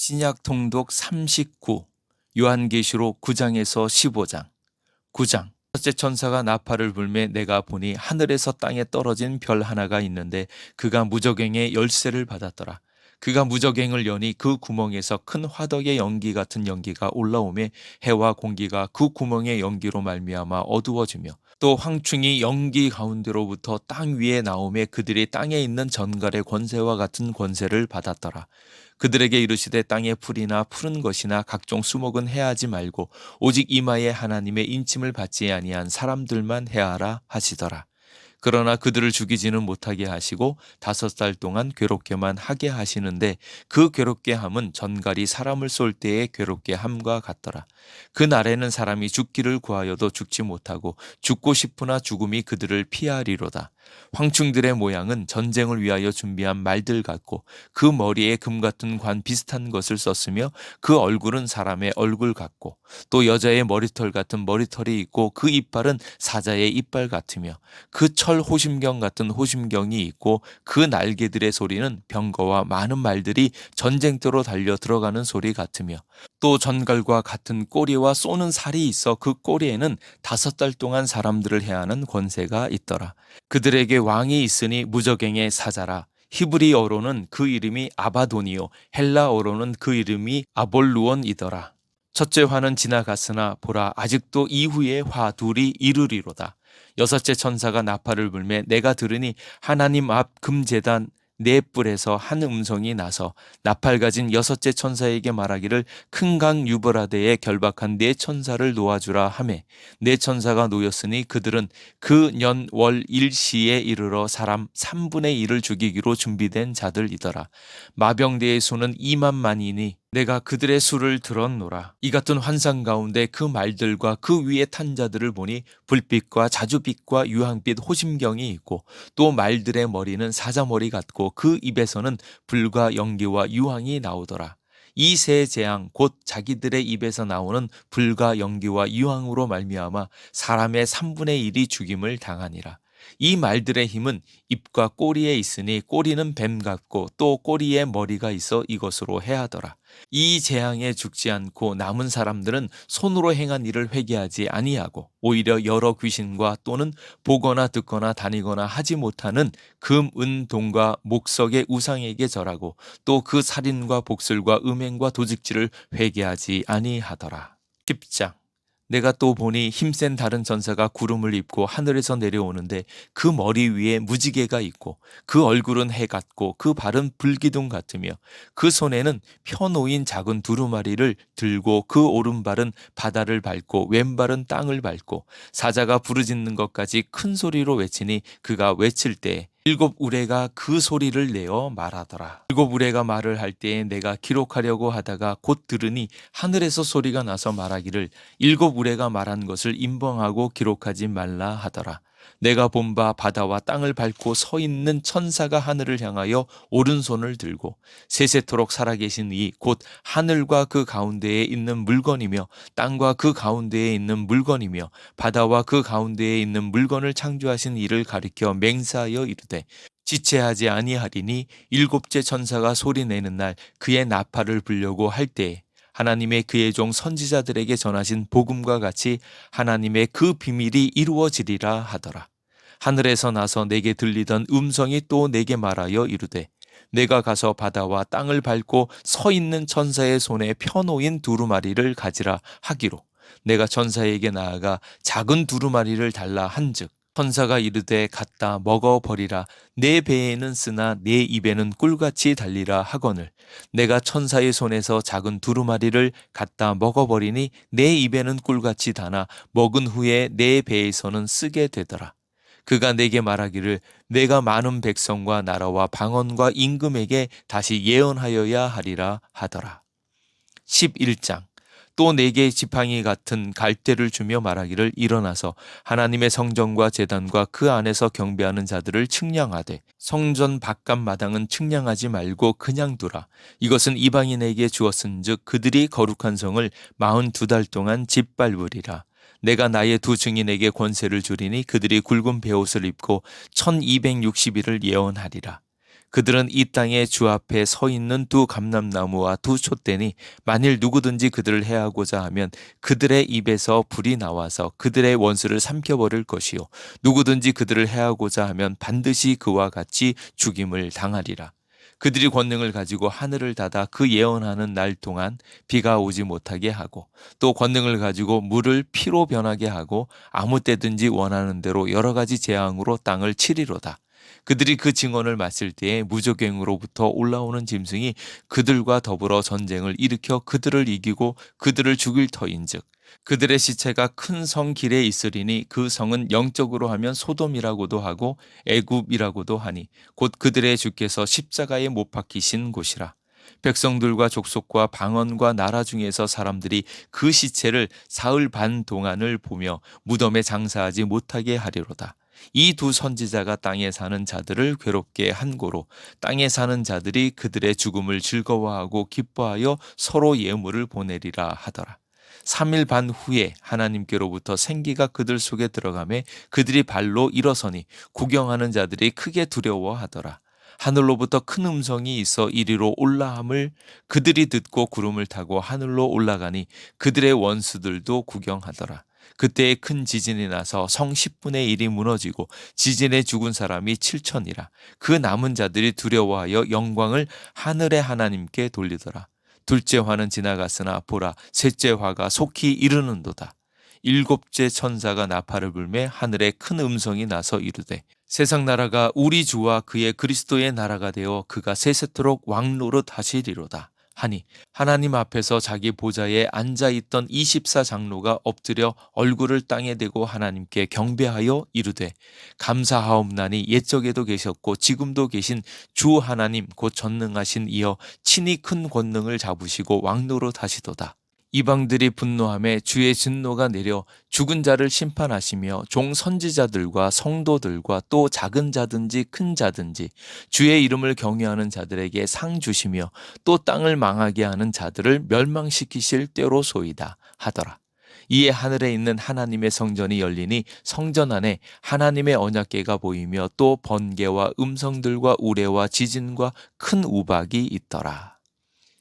신약 통독 39 요한계시록 9장에서 15장 9장 첫째 천사가 나팔을 불매 내가 보니 하늘에서 땅에 떨어진 별 하나가 있는데 그가 무저갱의 열쇠를 받았더라. 그가 무저갱을 여니 그 구멍에서 큰 화덕의 연기 같은 연기가 올라오매 해와 공기가 그 구멍의 연기로 말미암아 어두워지며 또 황충이 연기 가운데로부터 땅 위에 나오매 그들이 땅에 있는 전갈의 권세와 같은 권세를 받았더라. 그들에게 이르시되 땅의 풀이나 푸른 것이나 각종 수목은 해하지 말고 오직 이마에 하나님의 인침을 받지 아니한 사람들만 해하라 하시더라. 그러나 그들을 죽이지는 못하게 하시고 5달 동안 괴롭게만 하게 하시는데 그 괴롭게 함은 전갈이 사람을 쏠 때의 괴롭게 함과 같더라. 그 날에는 사람이 죽기를 구하여도 죽지 못하고 죽고 싶으나 죽음이 그들을 피하리로다. 황충들의 모양은 전쟁을 위하여 준비한 말들 같고 그 머리에 금 같은 관 비슷한 것을 썼으며 그 얼굴은 사람의 얼굴 같고 또 여자의 머리털 같은 머리털이 있고 그 이빨은 사자의 이빨 같으며 그 철 호심경 같은 호심경이 있고 그 날개들의 소리는 병거와 많은 말들이 전쟁터로 달려 들어가는 소리 같으며 또 전갈과 같은 꼬리와 쏘는 살이 있어 그 꼬리에는 5달 동안 사람들을 해하는 권세가 있더라. 그들에게 왕이 있으니 무저갱의 사자라. 히브리어로는 그 이름이 아바돈이요 헬라어로는 그 이름이 아볼루온이더라. 첫째 화는 지나갔으나 보라 아직도 이후의 화 둘이 이르리로다. 여섯째 천사가 나팔을 불매 내가 들으니 하나님 앞 금제단 네 뿔에서 한 음성이 나서 나팔 가진 여섯째 천사에게 말하기를 큰 강 유브라데에 결박한 네 천사를 놓아주라 하매 네 천사가 놓였으니 그들은 그 년 월 일시에 이르러 사람 3분의 1을 죽이기로 준비된 자들이더라. 마병대의 수는 2만만이니 내가 그들의 수를 들었노라. 이 같은 환상 가운데 그 말들과 그 위에 탄 자들을 보니 불빛과 자주빛과 유황빛 호심경이 있고 또 말들의 머리는 사자머리 같고 그 입에서는 불과 연기와 유황이 나오더라. 이 세 재앙 곧 자기들의 입에서 나오는 불과 연기와 유황으로 말미암아 사람의 3분의 1이 죽임을 당하니라. 이 말들의 힘은 입과 꼬리에 있으니 꼬리는 뱀 같고 또 꼬리에 머리가 있어 이것으로 해하더라. 이 재앙에 죽지 않고 남은 사람들은 손으로 행한 일을 회개하지 아니하고 오히려 여러 귀신과 또는 보거나 듣거나 다니거나 하지 못하는 금, 은, 동과 목석의 우상에게 절하고 또 그 살인과 복술과 음행과 도직질을 회개하지 아니하더라. 10장 내가 또 보니 힘센 다른 전사가 구름을 입고 하늘에서 내려오는데 그 머리 위에 무지개가 있고 그 얼굴은 해 같고 그 발은 불기둥 같으며 그 손에는 펴놓인 작은 두루마리를 들고 그 오른발은 바다를 밟고 왼발은 땅을 밟고 사자가 부르짖는 것까지 큰 소리로 외치니 그가 외칠 때에 7우레가 그 소리를 내어 말하더라. 7우레가 말을 할 때에 내가 기록하려고 하다가 곧 들으니 하늘에서 소리가 나서 말하기를 7우레가 말한 것을 임봉하고 기록하지 말라 하더라. 내가 본 바 바다와 땅을 밟고 서 있는 천사가 하늘을 향하여 오른손을 들고 세세토록 살아계신 이 곧 하늘과 그 가운데에 있는 물건이며 땅과 그 가운데에 있는 물건이며 바다와 그 가운데에 있는 물건을 창조하신 이를 가리켜 맹세하여 이르되 지체하지 아니하리니 7째 천사가 소리내는 날 그의 나팔을 불려고 할 때에 하나님의 그의 종 선지자들에게 전하신 복음과 같이 하나님의 그 비밀이 이루어지리라 하더라. 하늘에서 나서 내게 들리던 음성이 또 내게 말하여 이르되 내가 가서 바다와 땅을 밟고 서 있는 천사의 손에 펴놓인 두루마리를 가지라 하기로 내가 천사에게 나아가 작은 두루마리를 달라 한즉 천사가 이르되 갖다 먹어버리라. 내 배에는 쓰나 내 입에는 꿀같이 달리라 하거늘 내가 천사의 손에서 작은 두루마리를 갖다 먹어버리니 내 입에는 꿀같이 다나 먹은 후에 내 배에서는 쓰게 되더라. 그가 내게 말하기를 내가 많은 백성과 나라와 방언과 임금에게 다시 예언하여야 하리라 하더라. 11장 또 내게 지팡이 같은 갈대를 주며 말하기를 일어나서 하나님의 성전과 제단과 그 안에서 경배하는 자들을 측량하되 성전 바깥 마당은 측량하지 말고 그냥 두라. 이것은 이방인에게 주었은즉 그들이 거룩한 성을 42달 동안 짓밟으리라. 내가 나의 두 증인에게 권세를 주리니 그들이 굵은 베옷을 입고 1260일을 예언하리라. 그들은 이 땅에 주 앞에 서 있는 두 감람나무와 두 촛대니 만일 누구든지 그들을 해하고자 하면 그들의 입에서 불이 나와서 그들의 원수를 삼켜버릴 것이요 누구든지 그들을 해하고자 하면 반드시 그와 같이 죽임을 당하리라. 그들이 권능을 가지고 하늘을 닫아 그 예언하는 날 동안 비가 오지 못하게 하고 또 권능을 가지고 물을 피로 변하게 하고 아무 때든지 원하는 대로 여러 가지 재앙으로 땅을 치리로다. 그들이 그 증언을 마칠 때에 무저갱으로부터 올라오는 짐승이 그들과 더불어 전쟁을 일으켜 그들을 이기고 그들을 죽일 터인즉 그들의 시체가 큰 성 길에 있으리니 그 성은 영적으로 하면 소돔이라고도 하고 애굽이라고도 하니 곧 그들의 주께서 십자가에 못 박히신 곳이라. 백성들과 족속과 방언과 나라 중에서 사람들이 그 시체를 사흘 반 동안을 보며 무덤에 장사하지 못하게 하리로다. 이 두 선지자가 땅에 사는 자들을 괴롭게 한 고로 땅에 사는 자들이 그들의 죽음을 즐거워하고 기뻐하여 서로 예물을 보내리라 하더라. 3일 반 후에 하나님께로부터 생기가 그들 속에 들어가매 그들이 발로 일어서니 구경하는 자들이 크게 두려워하더라. 하늘로부터 큰 음성이 있어 이리로 올라함을 그들이 듣고 구름을 타고 하늘로 올라가니 그들의 원수들도 구경하더라. 그때에 큰 지진이 나서 성 10분의 1이 무너지고 지진에 죽은 사람이 7천이라. 그 남은 자들이 두려워하여 영광을 하늘의 하나님께 돌리더라. 둘째 화는 지나갔으나 보라 셋째 화가 속히 이르는도다. 일곱째 천사가 나팔을 불매 하늘에 큰 음성이 나서 이르되 세상 나라가 우리 주와 그의 그리스도의 나라가 되어 그가 세세토록 왕노릇 하시리로다 하니 하나님 앞에서 자기 보좌에 앉아있던 24장로가 엎드려 얼굴을 땅에 대고 하나님께 경배하여 이르되 감사하옵나니 옛적에도 계셨고 지금도 계신 주 하나님 곧 전능하신 이여 친히 큰 권능을 잡으시고 왕노릇 하시도다. 이방들이 분노하며 주의 진노가 내려 죽은 자를 심판하시며 종 선지자들과 성도들과 또 작은 자든지 큰 자든지 주의 이름을 경외하는 자들에게 상 주시며 또 땅을 망하게 하는 자들을 멸망시키실 때로소이다 하더라. 이에 하늘에 있는 하나님의 성전이 열리니 성전 안에 하나님의 언약궤가 보이며 또 번개와 음성들과 우레와 지진과 큰 우박이 있더라.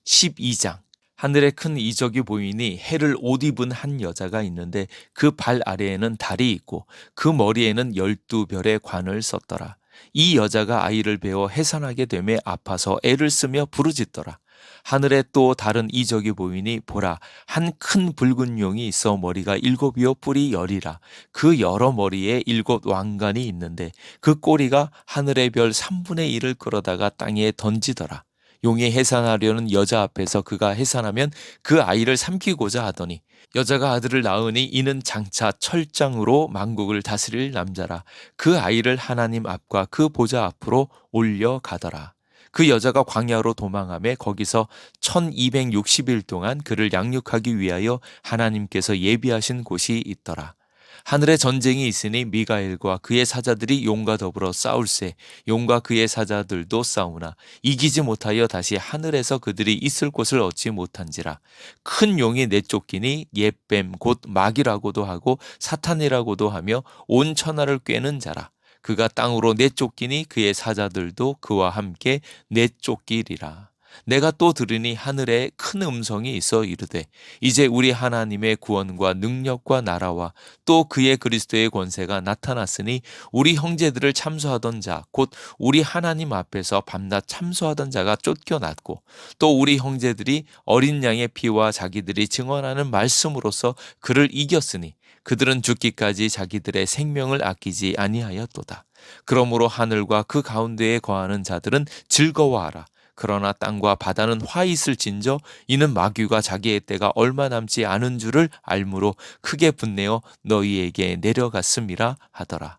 12장 하늘에 큰 이적이 보이니 해를 옷 입은 한 여자가 있는데 그 발 아래에는 달이 있고 그 머리에는 12별의 관을 썼더라. 이 여자가 아이를 베어 해산하게 되매 아파서 애를 쓰며 부르짖더라. 하늘에 또 다른 이적이 보이니 보라 한 큰 붉은 용이 있어 머리가 7이요 뿔이 10이라. 그 여러 머리에 7 왕관이 있는데 그 꼬리가 하늘의 별 3분의 1을 끌어다가 땅에 던지더라. 용이 해산하려는 여자 앞에서 그가 해산하면 그 아이를 삼키고자 하더니 여자가 아들을 낳으니 이는 장차 철장으로 만국을 다스릴 남자라. 그 아이를 하나님 앞과 그 보좌 앞으로 올려가더라. 그 여자가 광야로 도망하며 거기서 1260일 동안 그를 양육하기 위하여 하나님께서 예비하신 곳이 있더라. 하늘에 전쟁이 있으니 미가엘과 그의 사자들이 용과 더불어 싸울세 용과 그의 사자들도 싸우나 이기지 못하여 다시 하늘에서 그들이 있을 곳을 얻지 못한지라. 큰 용이 내쫓기니 옛뱀 곧 마귀라고도 하고 사탄이라고도 하며 온 천하를 꿰는 자라. 그가 땅으로 내쫓기니 그의 사자들도 그와 함께 내쫓기리라. 내가 또 들으니 하늘에 큰 음성이 있어 이르되 이제 우리 하나님의 구원과 능력과 나라와 또 그의 그리스도의 권세가 나타났으니 우리 형제들을 참소하던 자 곧 우리 하나님 앞에서 밤낮 참소하던 자가 쫓겨났고 또 우리 형제들이 어린 양의 피와 자기들이 증언하는 말씀으로써 그를 이겼으니 그들은 죽기까지 자기들의 생명을 아끼지 아니하였도다. 그러므로 하늘과 그 가운데에 거하는 자들은 즐거워하라. 그러나 땅과 바다는 화 있을진저 이는 마귀가 자기의 때가 얼마 남지 않은 줄을 알므로 크게 분내어 너희에게 내려갔음이라 하더라.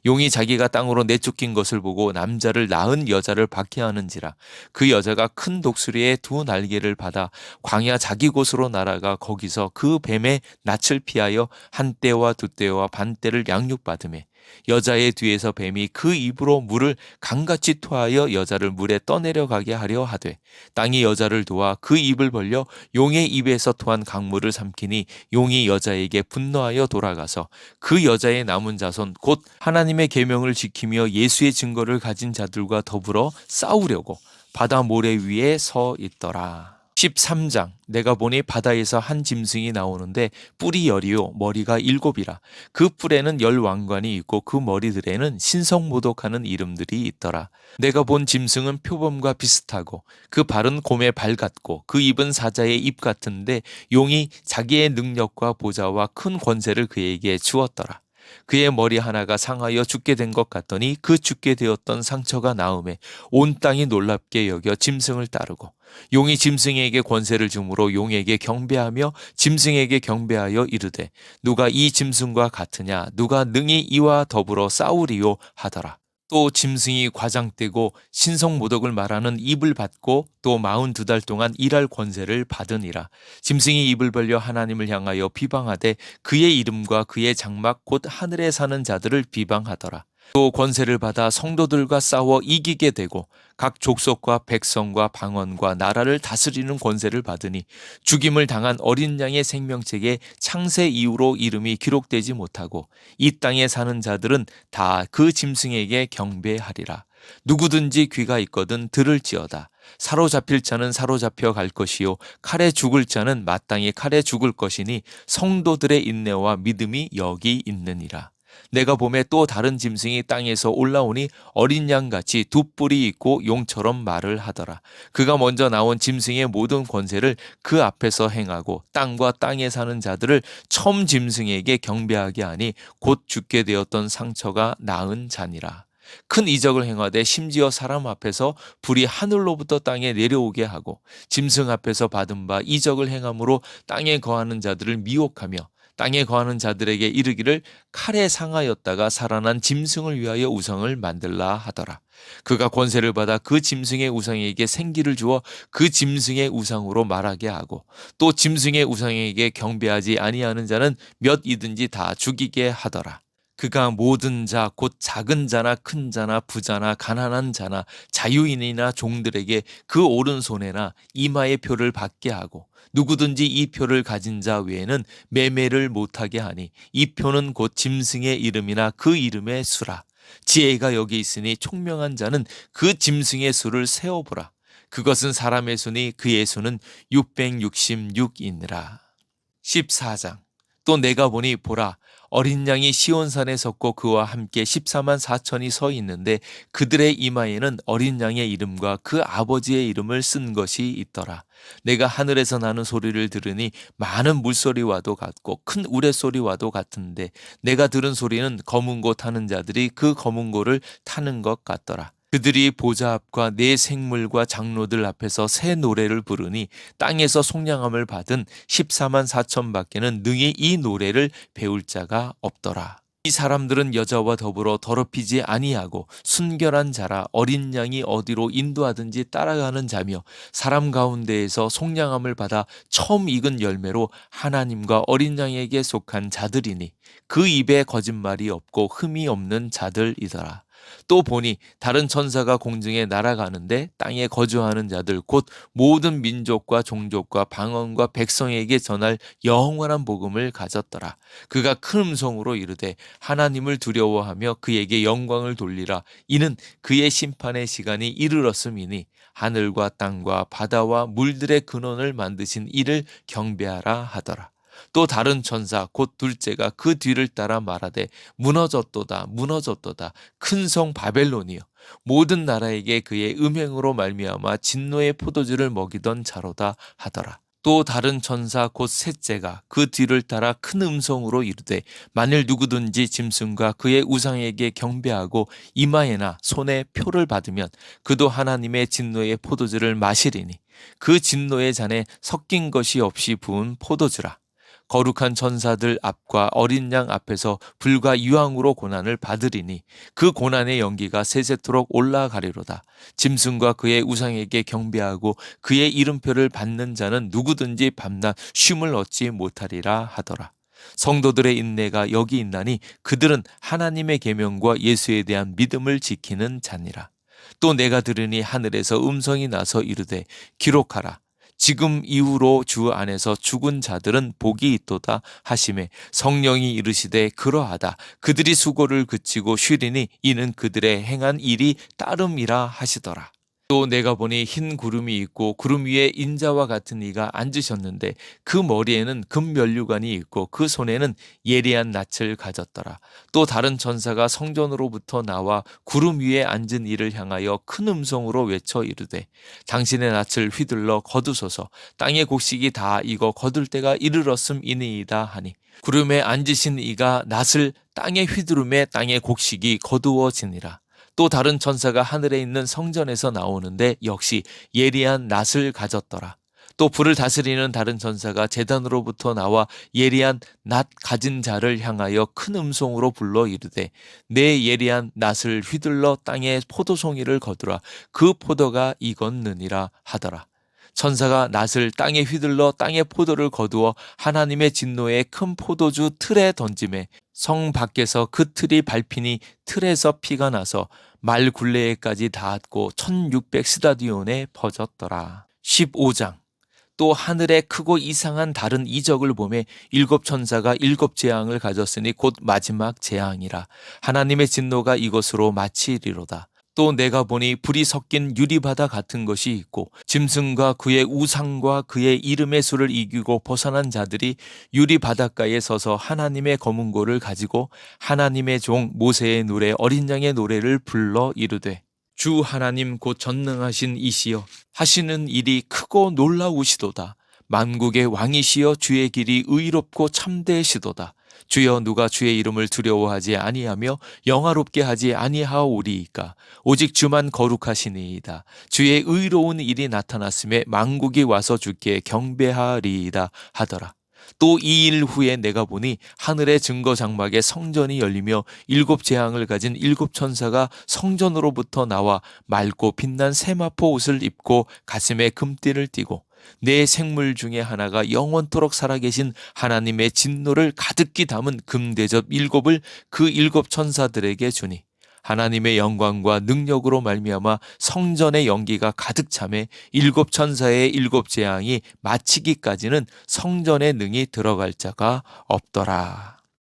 용이 자기가 땅으로 내쫓긴 것을 보고 남자를 낳은 여자를 박해하는지라. 그 여자가 큰 독수리의 2 날개를 받아 광야 자기 곳으로 날아가 거기서 그 뱀의 낯을 피하여 한 떼와 2 떼와 반 떼를 양육받으매 여자의 뒤에서 뱀이 그 입으로 물을 강같이 토하여 여자를 물에 떠내려가게 하려 하되 땅이 여자를 도와 그 입을 벌려 용의 입에서 토한 강물을 삼키니 용이 여자에게 분노하여 돌아가서 그 여자의 남은 자손 곧 하나님의 계명을 지키며 예수의 증거를 가진 자들과 더불어 싸우려고 바다 모래 위에 서 있더라. 13장 내가 보니 바다에서 한 짐승이 나오는데 뿔이 10이요 머리가 7이라. 그 뿔에는 10왕관이 있고 그 머리들에는 신성모독하는 이름들이 있더라. 내가 본 짐승은 표범과 비슷하고 그 발은 곰의 발 같고 그 입은 사자의 입 같은데 용이 자기의 능력과 보좌와 큰 권세를 그에게 주었더라. 그의 머리 하나가 상하여 죽게 된 것 같더니 그 죽게 되었던 상처가 나음에 온 땅이 놀랍게 여겨 짐승을 따르고 용이 짐승에게 권세를 주므로 용에게 경배하며 짐승에게 경배하여 이르되 누가 이 짐승과 같으냐 누가 능히 이와 더불어 싸우리요 하더라. 또 짐승이 과장되고 신성모독을 말하는 입을 받고 또 42달 동안 일할 권세를 받으니라. 짐승이 입을 벌려 하나님을 향하여 비방하되 그의 이름과 그의 장막 곧 하늘에 사는 자들을 비방하더라. 또 권세를 받아 성도들과 싸워 이기게 되고 각 족속과 백성과 방언과 나라를 다스리는 권세를 받으니 죽임을 당한 어린 양의 생명책에 창세 이후로 이름이 기록되지 못하고 이 땅에 사는 자들은 다 그 짐승에게 경배하리라. 누구든지 귀가 있거든 들을지어다. 사로잡힐 자는 사로잡혀 갈 것이요 칼에 죽을 자는 마땅히 칼에 죽을 것이니 성도들의 인내와 믿음이 여기 있느니라. 내가 보매 또 다른 짐승이 땅에서 올라오니 어린 양같이 두 뿔이 있고 용처럼 말을 하더라. 그가 먼저 나온 짐승의 모든 권세를 그 앞에서 행하고 땅과 땅에 사는 자들을 처음 짐승에게 경배하게 하니 곧 죽게 되었던 상처가 나은 자니라. 큰 이적을 행하되 심지어 사람 앞에서 불이 하늘로부터 땅에 내려오게 하고 짐승 앞에서 받은 바 이적을 행함으로 땅에 거하는 자들을 미혹하며 땅에 거하는 자들에게 이르기를 칼에 상하였다가 살아난 짐승을 위하여 우상을 만들라 하더라. 그가 권세를 받아 그 짐승의 우상에게 생기를 주어 그 짐승의 우상으로 말하게 하고 또 짐승의 우상에게 경배하지 아니하는 자는 몇 이든지 다 죽이게 하더라. 그가 모든 자 곧 작은 자나 큰 자나 부자나 가난한 자나 자유인이나 종들에게 그 오른손에나 이마의 표를 받게 하고 누구든지 이 표를 가진 자 외에는 매매를 못하게 하니 이 표는 곧 짐승의 이름이나 그 이름의 수라. 지혜가 여기 있으니 총명한 자는 그 짐승의 수를 세어보라. 그것은 사람의 수니 그의 수는 666이니라. 14장 또 내가 보니 보라 어린 양이 시온산에 섰고 그와 함께 14만 4천이 서 있는데 그들의 이마에는 어린 양의 이름과 그 아버지의 이름을 쓴 것이 있더라. 내가 하늘에서 나는 소리를 들으니 많은 물소리와도 같고 큰 우레소리와도 같은데 내가 들은 소리는 검은 고 타는 자들이 그 검은 고를 타는 것 같더라. 그들이 보좌 앞과 네 생물과 장로들 앞에서 새 노래를 부르니 땅에서 속량함을 받은 14만 4천 밖에는 능히 이 노래를 배울 자가 없더라. 이 사람들은 여자와 더불어 더럽히지 아니하고 순결한 자라 어린 양이 어디로 인도하든지 따라가는 자며 사람 가운데에서 속량함을 받아 처음 익은 열매로 하나님과 어린 양에게 속한 자들이니 그 입에 거짓말이 없고 흠이 없는 자들이더라. 또 보니 다른 천사가 공중에 날아가는데 땅에 거주하는 자들 곧 모든 민족과 종족과 방언과 백성에게 전할 영원한 복음을 가졌더라. 그가 큰 음성으로 이르되 하나님을 두려워하며 그에게 영광을 돌리라. 이는 그의 심판의 시간이 이르렀음이니 하늘과 땅과 바다와 물들의 근원을 만드신 이를 경배하라 하더라. 또 다른 천사 곧 둘째가 그 뒤를 따라 말하되 무너졌도다 무너졌도다 큰 성 바벨론이여 모든 나라에게 그의 음행으로 말미암아 진노의 포도주를 먹이던 자로다 하더라. 또 다른 천사 곧 셋째가 그 뒤를 따라 큰 음성으로 이르되 만일 누구든지 짐승과 그의 우상에게 경배하고 이마에나 손에 표를 받으면 그도 하나님의 진노의 포도주를 마시리니 그 진노의 잔에 섞인 것이 없이 부은 포도주라. 거룩한 천사들 앞과 어린 양 앞에서 불과 유황으로 고난을 받으리니 그 고난의 연기가 세세토록 올라가리로다. 짐승과 그의 우상에게 경배하고 그의 이름표를 받는 자는 누구든지 밤낮 쉼을 얻지 못하리라 하더라. 성도들의 인내가 여기 있나니 그들은 하나님의 계명과 예수에 대한 믿음을 지키는 자니라. 또 내가 들으니 하늘에서 음성이 나서 이르되 기록하라. 지금 이후로 주 안에서 죽은 자들은 복이 있도다 하시매 성령이 이르시되 그러하다. 그들이 수고를 그치고 쉬리니 이는 그들의 행한 일이 따름이라 하시더라. 또 내가 보니 흰 구름이 있고 구름 위에 인자와 같은 이가 앉으셨는데 그 머리에는 금면류관이 있고 그 손에는 예리한 낯을 가졌더라. 또 다른 천사가 성전으로부터 나와 구름 위에 앉은 이를 향하여 큰 음성으로 외쳐 이르되 당신의 낯을 휘둘러 거두소서. 땅의 곡식이 다 익어 거둘 때가 이르렀음이니이다 하니 구름에 앉으신 이가 낯을 땅에 휘두르매 땅의 곡식이 거두어지니라. 또 다른 천사가 하늘에 있는 성전에서 나오는데 역시 예리한 낫을 가졌더라. 또 불을 다스리는 다른 천사가 제단으로부터 나와 예리한 낫 가진 자를 향하여 큰 음성으로 불러 이르되 내 예리한 낫을 휘둘러 땅에 포도송이를 거두라. 그 포도가 익었느니라 하더라. 천사가 낫을 땅에 휘둘러 땅에 포도를 거두어 하나님의 진노의 큰 포도주 틀에 던지매 성 밖에서 그 틀이 밟히니 틀에서 피가 나서 말 굴레에까지 닿았고 1600 스타디온에 퍼졌더라. 15장. 또 하늘에 크고 이상한 다른 이적을 보매 일곱 천사가 일곱 재앙을 가졌으니 곧 마지막 재앙이라. 하나님의 진노가 이것으로 마치리로다. 또 내가 보니 불이 섞인 유리바다 같은 것이 있고 짐승과 그의 우상과 그의 이름의 수를 이기고 벗어난 자들이 유리바닷가에 서서 하나님의 검은고를 가지고 하나님의 종 모세의 노래 어린 양의 노래를 불러 이르되 주 하나님 곧 전능하신 이시여 하시는 일이 크고 놀라우시도다. 만국의 왕이시여 주의 길이 의롭고 참되시도다. 주여 누가 주의 이름을 두려워하지 아니하며 영화롭게 하지 아니하오리이까. 오직 주만 거룩하시니이다. 주의 의로운 일이 나타났음에 만국이 와서 주께 경배하리이다 하더라. 또 이 일 후에 내가 보니 하늘의 증거 장막에 성전이 열리며 일곱 재앙을 가진 일곱 천사가 성전으로부터 나와 맑고 빛난 세마포 옷을 입고 가슴에 금띠를 띠고 네 생물 중에 하나가 영원토록 살아계신 하나님의 진노를 가득히 담은 금대접 일곱을 그 일곱 천사들에게 주니 하나님의 영광과 능력으로 말미암아 성전의 연기가 가득 차매 일곱 천사의 일곱 재앙이 마치기까지는 성전에 능히 들어갈 자가 없더라.